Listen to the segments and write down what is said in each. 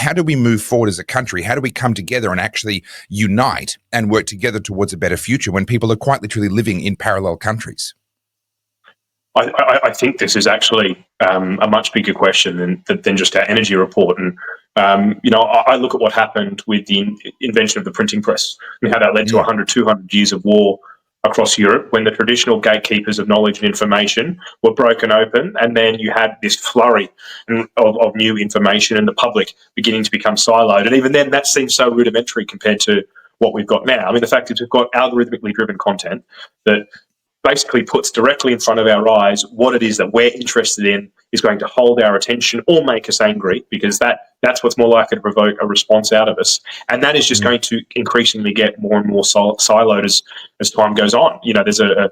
how do we move forward as a country? How do we come together and actually unite and work together towards a better future when people are quite literally living in parallel countries? I think this is actually a much bigger question than just our energy report. And, I look at what happened with the invention of the printing press and how that led to 100, 200 years of war across Europe, when the traditional gatekeepers of knowledge and information were broken open, and then you had this flurry of new information and the public beginning to become siloed. And even then, that seems so rudimentary compared to what we've got now. I mean, the fact is we've got algorithmically driven content that basically puts directly in front of our eyes what it is that we're interested in, is going to hold our attention or make us angry, because that's what's more likely to provoke a response out of us. And that is just going to increasingly get more and more siloed as time goes on. There's a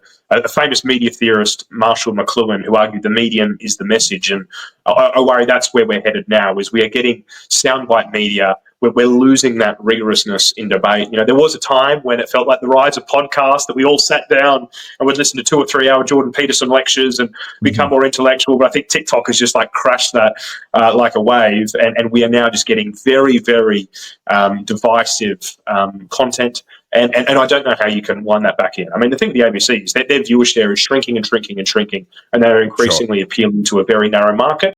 famous media theorist, Marshall McLuhan, who argued the medium is the message. And I worry that's where we're headed now, is we are getting soundbite media where we're losing that rigorousness in debate. There was a time when it felt like the rise of podcasts, that we all sat down and would listen to 2 or 3 hour Jordan Peterson lectures and become more intellectual. But I think TikTok has just crashed that like a wave. And we are now just getting very, very divisive content. And I don't know how you can wind that back in. I mean, the thing with the ABC is that their viewer share is shrinking and shrinking and shrinking, and they're increasingly appealing to a very narrow market.